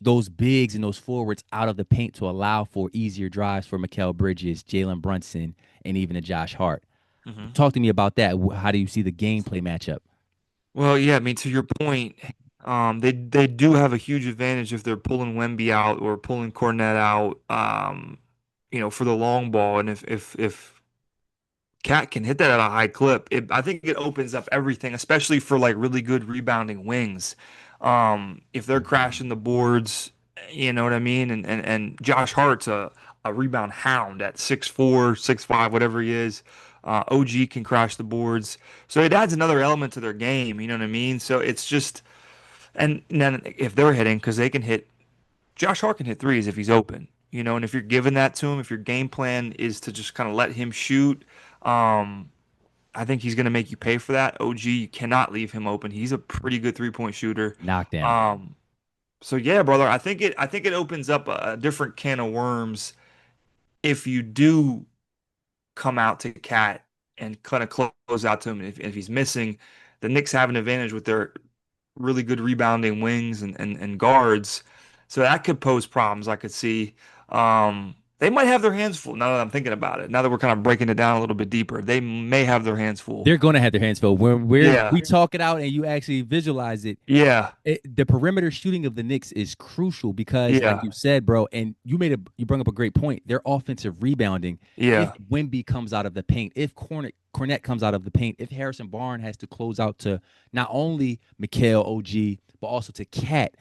those bigs and those forwards out of the paint to allow for easier drives for Mikal Bridges, Jalen Brunson, and even a Josh Hart. Hmm. Talk to me about that. How do you see the gameplay matchup? Well, yeah, I mean, to your point, they do have a huge advantage if they're pulling Wemby out or pulling Cornette out, for the long ball. And if Cat can hit that at a high clip, I think it opens up everything, especially for like really good rebounding wings. If they're crashing the boards, you know what I mean? And Josh Hart's a rebound hound at 6'4", 6'5", whatever he is. OG can crash the boards. So it adds another element to their game, you know what I mean? So it's just, and then if they're hitting, because they can hit, Josh Hart can hit threes if he's open, and if you're giving that to him, if your game plan is to just kind of let him shoot, um, I think he's going to make you pay for that. OG, you cannot leave him open. He's a pretty good three-point shooter. Knockdown. Um, so yeah, brother, I think it opens up a different can of worms if you do come out to Cat and kind of close out to him. If he's missing, the Knicks have an advantage with their really good rebounding wings and guards. So that could pose problems, I could see. They might have their hands full now that I'm thinking about it. Now that we're kind of breaking it down a little bit deeper, they may have their hands full. They're going to have their hands full. When Yeah. we talk it out and you actually visualize it, Yeah. the perimeter shooting of the Knicks is crucial because, like Yeah. you said, bro, and you bring up a great point. Their offensive rebounding, if Yeah. Wemby comes out of the paint, if Cornette comes out of the paint, if Harrison Barnes has to close out to not only Mikal OG but also to Cat,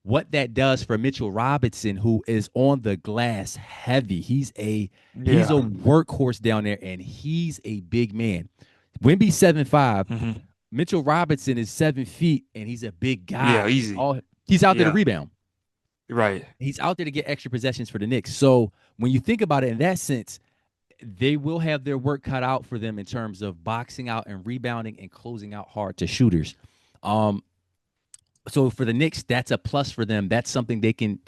what that does for Mitchell Robinson, who is on the glass heavy. He's a Yeah. workhorse down there, and he's a big man. Wemby's 7'5". Hmm. Mitchell Robinson is 7 feet, and he's a big Yeah. guy. Easy. He's out there to Yeah. rebound. Right. He's out there to get extra possessions for the Knicks. So when you think about it in that sense, they will have their work cut out for them in terms of boxing out and rebounding and closing out hard to shooters. Um, so for the Knicks, that's a plus for them. That's something they can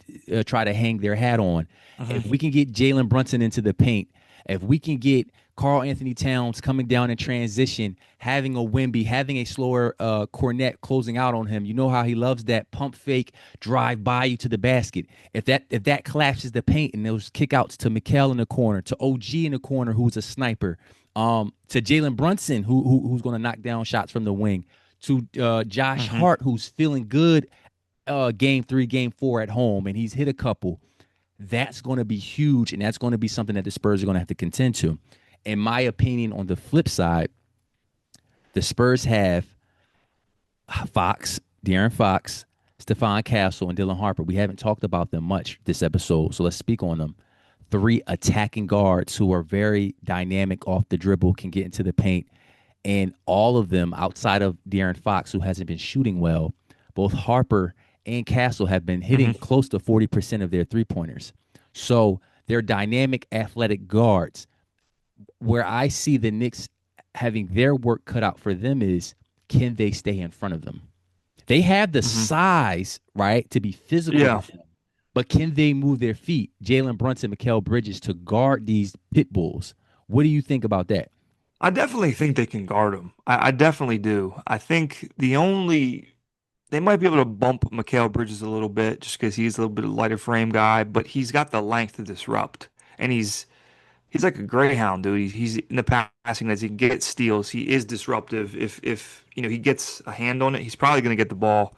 try to hang their hat on. If Hmm. we can get Jalen Brunson into the paint, if we can get Karl-Anthony Towns coming down in transition, having a Wemby, having a slower Cornette closing out on him, you know how he loves that pump fake drive by you to the basket. If that collapses the paint and those kickouts to Mikal in the corner, to OG in the corner, who's a sniper, to Jalen Brunson, who's going to knock down shots from the wing, to Josh Hmm. Hart, who's feeling good game 3, game 4 at home, and he's hit a couple. That's going to be huge, and that's going to be something that the Spurs are going to have to contend to. In my opinion, on the flip side, the Spurs have De'Aaron Fox, Stephon Castle, and Dylan Harper. We haven't talked about them much this episode, so let's speak on them. 3 attacking guards who are very dynamic off the dribble, can get into the paint, and all of them outside of De'Aaron Fox, who hasn't been shooting well, both Harper and Castle have been hitting Hmm. close to 40% of their three-pointers. So they're dynamic, athletic guards. Where I see the Knicks having their work cut out for them is, can they stay in front of them? They have the Hmm. size, right, to be physical Yeah. with them, but can they move their feet? Jalen Brunson, Mikal Bridges, to guard these pit bulls. What do you think about that? I definitely think they can guard him. I definitely do. I think they might be able to bump Mikal Bridges a little bit just because he's a little bit of lighter frame guy, but he's got the length to disrupt. And he's like a greyhound, dude. He's in the passing as he can get steals. He is disruptive. If he gets a hand on it, he's probably going to get the ball.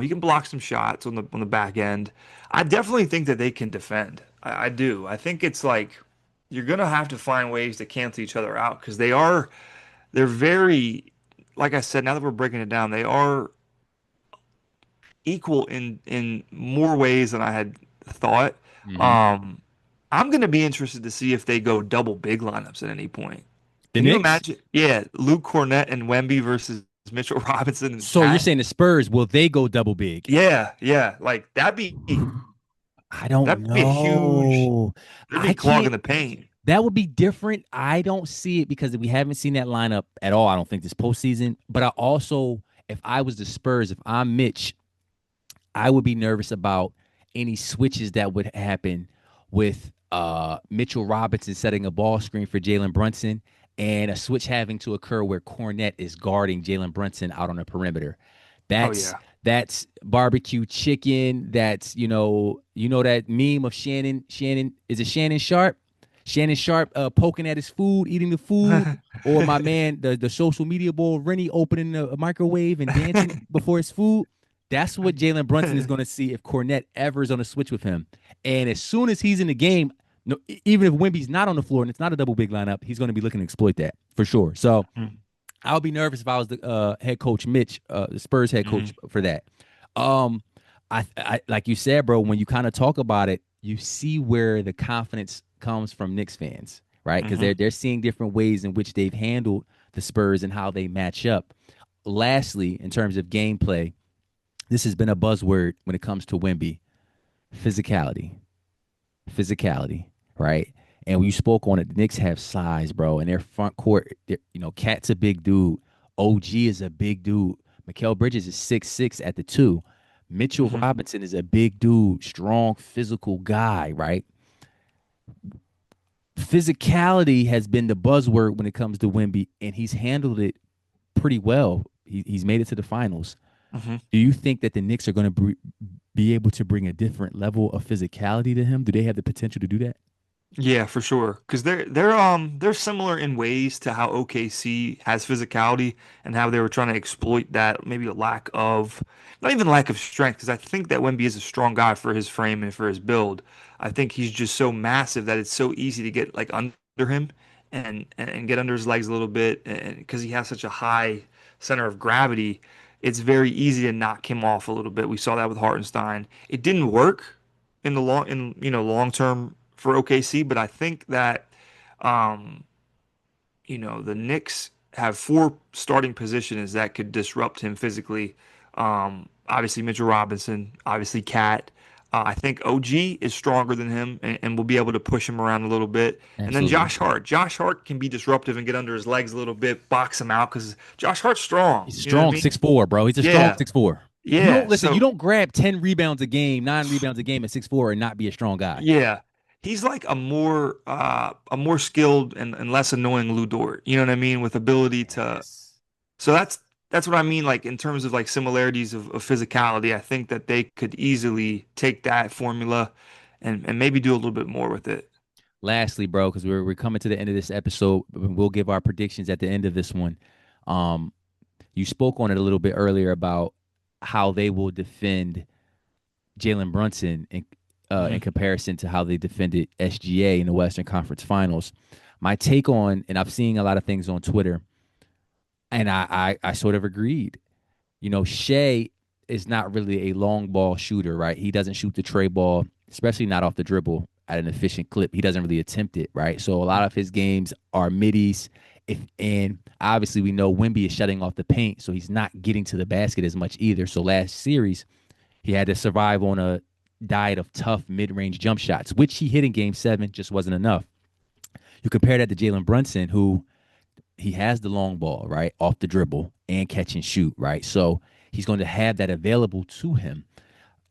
He can block some shots on the back end. I definitely think that they can defend. I do. I think it's like you're going to have to find ways to cancel each other out because they're very, like I said. Now that we're breaking it down, they are equal in more ways than I had thought. Mm-hmm. Um, I'm going to be interested to see if they go double big lineups at any point. The Can you Knicks. imagine? Yeah, Luke Cornett and Wemby versus Mitchell Robinson and So you're Cat. saying the Spurs, will they go double big? Yeah, yeah, like I don't that'd be a huge. know. There'd I be clogging can't. the paint. That would be different. I don't see it because we haven't seen that lineup at all. I don't think this postseason. But I also, if I was the Spurs, if I'm Mitch, I would be nervous about any switches that would happen with Mitchell Robinson setting a ball screen for Jalen Brunson and a switch having to occur where Cornette is guarding Jalen Brunson out on the perimeter. Oh That's yeah. that's barbecue chicken. That's that meme of Shannon, is it Shannon Sharp? Shannon Sharp poking at his food, eating the food, or my man, the social media boy Rennie opening the microwave and dancing before his food. That's what Jalen Brunson is going to see if Cornette ever is on a switch with him. And as soon as he's in the game, no, even if Wemby's not on the floor and it's not a double big lineup, he's going to be looking to exploit that for sure. So I would be nervous if I was the head coach Mitch, the Spurs head Mm-hmm. coach for that. Um, I like you said, bro. When you kind of talk about it, you see where the confidence comes from Knicks fans, right? Because Mm-hmm. they're seeing different ways in which they've handled the Spurs and how they match up. Lastly, in terms of gameplay, this has been a buzzword when it comes to Wemby: physicality, physicality, right? And when you spoke on it, the Knicks have size, bro, and their front court. Cat's a big dude. OG is a big dude. Mikal Bridges is 6'6" at the two. Mitchell Mm-hmm. Robinson is a big dude, strong, physical guy, right? Physicality has been the buzzword when it comes to Wemby, and he's handled it pretty well. He's made it to the finals. Mm-hmm. Do you think that the Knicks are going to be able to bring a different level of physicality to him? Do they have the potential to do that? Yeah, for sure. Because they're similar in ways to how OKC has physicality and how they were trying to exploit that maybe a lack of not even lack of strength. Because I think that Wemby is a strong guy for his frame and for his build. I think he's just so massive that it's so easy to get like under him and get under his legs a little bit. And because he has such a high center of gravity, it's very easy to knock him off a little bit. We saw that with Hartenstein. It didn't work long term for OKC, but I think that um, the Knicks have four starting positions that could disrupt him physically. Obviously Mitchell Robinson, obviously Cat. I think OG is stronger than him and will be able to push him around a little bit. And then Absolutely. Josh Hart. Josh Hart can be disruptive and get under his legs a little bit, box him out because Josh Hart's strong. He's a You know what I strong mean? 6'4", bro. He's a strong Yeah. 6'4". You don't Yeah. listen. You So don't grab 10 rebounds a game, 9 rebounds a game at 6'4" and not be a strong guy. yeah. He's like a more skilled and less annoying Lou Dort. You know what I mean? With ability to Yes. so that's what I mean, like in terms of like similarities of physicality. I think that they could easily take that formula and maybe do a little bit more with it. Lastly, bro, because we're coming to the end of this episode, we'll give our predictions at the end of this one. Um, you spoke on it a little bit earlier about how they will defend Jalen Brunson in Hmm. comparison to how they defended SGA in the Western Conference Finals. My take on, and I've seen a lot of things on Twitter, and I sort of agreed. Shea is not really a long ball shooter, right? He doesn't shoot the tray ball, especially not off the dribble at an efficient clip. He doesn't really attempt it, right? So a lot of his games are middies. And obviously we know Wemby is shutting off the paint, so he's not getting to the basket as much either. So last series, he had to survive on a diet of tough mid-range jump shots, which he hit in game 7, just wasn't enough. You compare that to Jalen Brunson, who he has the long ball, right? Off the dribble and catch and shoot, right? So he's going to have that available to him.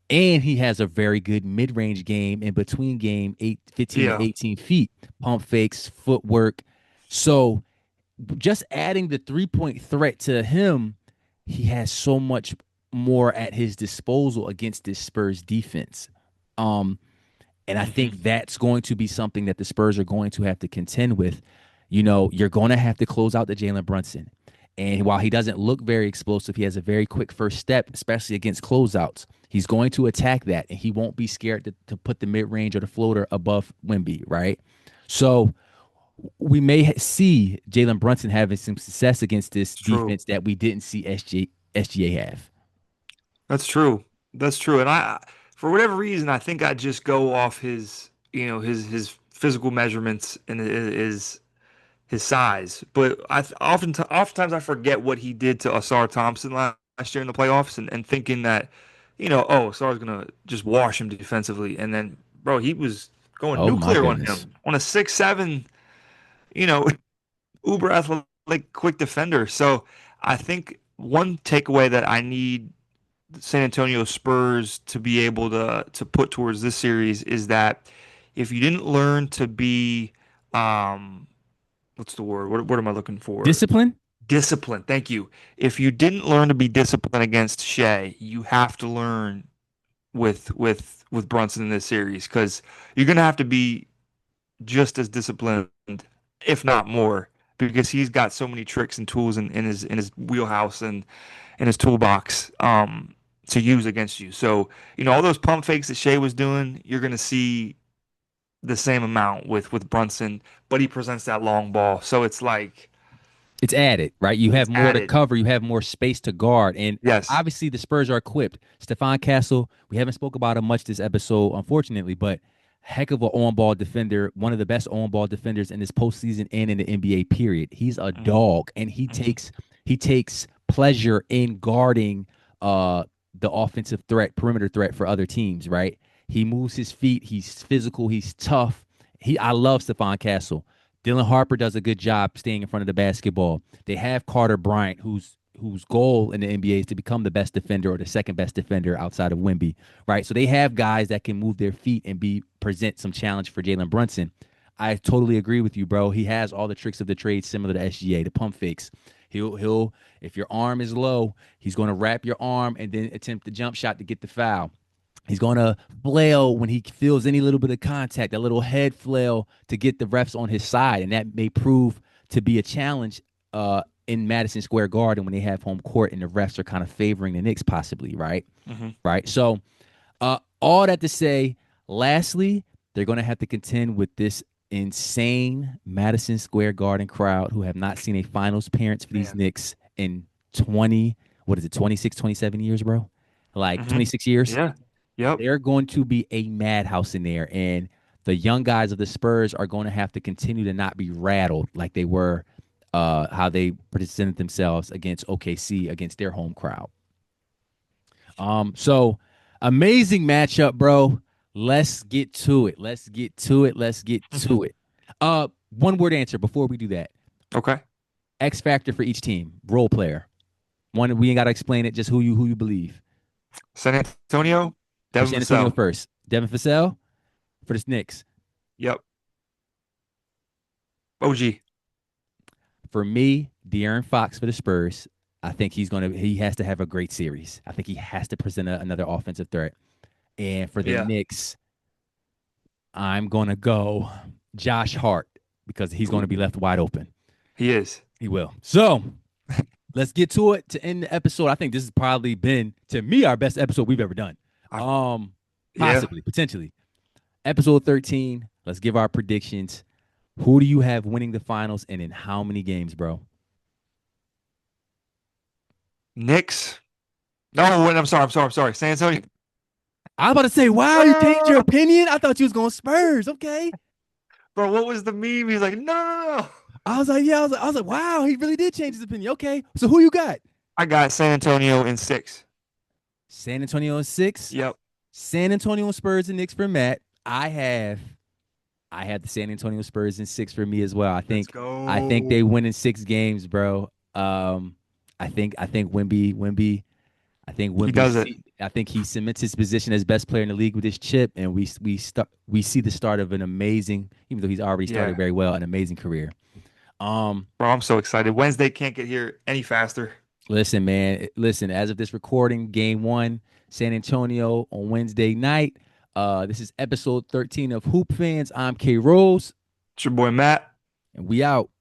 And he has a very good mid-range game in between game 15 to Yeah, 18 feet, pump fakes, footwork. So just adding the three-point threat to him, he has so much more at his disposal against this Spurs defense. Um, and I hmm think that's going to be something that the Spurs are going to have to contend with. You're going to have to close out the Jalen Brunson. And while he doesn't look very explosive, he has a very quick first step, especially against closeouts. He's going to attack that, and he won't be scared to put the mid range or the floater above Wemby, right? So we may see Jalen Brunson having some success against this it's true. defense that we didn't see SGA have. That's true. That's true. And for whatever reason, I think I just go off his physical measurements and his size. But oftentimes I forget what he did to Asar Thompson last year in the playoffs, and thinking that, oh, Asar's gonna just wash him defensively, and then, bro, he was going Oh my nuclear on goodness. him on a 6'7", you know, uber athletic, quick defender. So I think one takeaway that I need San Antonio Spurs to be able to put towards this series is that if you didn't learn to be um what's the word? What am I looking for? Discipline. Discipline. Thank you. If you didn't learn to be disciplined against Shea, you have to learn with Brunson in this series because you're gonna have to be just as disciplined, if not more, because he's got so many tricks and tools in his wheelhouse and in his toolbox to use against you. So, all those pump fakes that Shea was doing, you're gonna see the same amount with Brunson, but he presents that long ball. So it's like It's added, right? You it's have more to added. cover. You have more space to guard. And Yes. obviously the Spurs are equipped. Stephon Castle, we haven't spoke about him much this episode, unfortunately, but heck of an on-ball defender, one of the best on-ball defenders in this postseason and in the NBA period. He's a Hmm. dog, and he Hmm. takes pleasure in guarding the offensive threat, perimeter threat for other teams, right? He moves his feet, he's physical, he's tough. I love Stephon Castle. Dylan Harper does a good job staying in front of the basketball. They have Carter Bryant, whose goal in the NBA is to become the best defender or the second best defender outside of Wemby, right? So they have guys that can move their feet and present some challenge for Jalen Brunson. I totally agree with you, bro. He has all the tricks of the trade similar to SGA, the pump fakes. He'll if your arm is low, he's going to wrap your arm and then attempt the jump shot to get the foul. He's going to flail when he feels any little bit of contact, that little head flail to get the refs on his side. And that may prove to be a challenge in Madison Square Garden when they have home court and the refs are kind of favoring the Knicks, possibly, right? Hmm. Right. So, all that to say, lastly, they're going to have to contend with this insane Madison Square Garden crowd who have not seen a finals appearance for these Man. Knicks in 20, what is it, 26, 27 years, bro? Like Hmm. 26 years. Yeah. Yep. They're going to be a madhouse in there. And the young guys of the Spurs are going to have to continue to not be rattled like they were how they presented themselves against OKC against their home crowd. So amazing matchup, bro. Let's get to it. Let's get to it. Let's get to it. One word answer before we do that. Okay. X factor for each team. Role player. One we ain't gotta explain it, just who you believe. San Antonio, For Devin San Antonio Vassell. first. Devin Vassell for the Knicks. Yep. OG. For me, De'Aaron Fox for the Spurs. I think he has to have a great series. I think he has to present another offensive threat. And for the Yeah. Knicks, I'm gonna go Josh Hart because he's gonna be Ooh. left wide open. He is. He will. So let's get to it to end the episode. I think this has probably been, to me, our best episode we've ever done. I, yeah. Possibly, potentially. Episode 13. Let's give our predictions. Who do you have winning the finals and in how many games, bro? Knicks. No, wait, I'm sorry. San Antonio. I was about to say, wow, you changed your Ah! opinion. I thought you was going Spurs. Okay. Bro, what was the meme? He's like, no, no, no, no. I was like, yeah, I was like, wow, he really did change his opinion. Okay. So who you got? I got San Antonio in 6. San Antonio in 6. Yep. San Antonio Spurs and Knicks for Matt. I have the San Antonio Spurs in 6 for me as well. Let's I think they go. win in 6 games, bro. I think He Wemby does it. I think he cements his position as best player in the league with this chip, and we see the start of an amazing, even though he's already started Yeah. very well, an amazing career. Um, Bro, I'm so excited. Wednesday can't get here any faster. Listen, man, listen. As of this recording, Game One, San Antonio on Wednesday night. This is episode 13 of Hoop Fans. I'm K Rose, It's your boy Matt. and we out.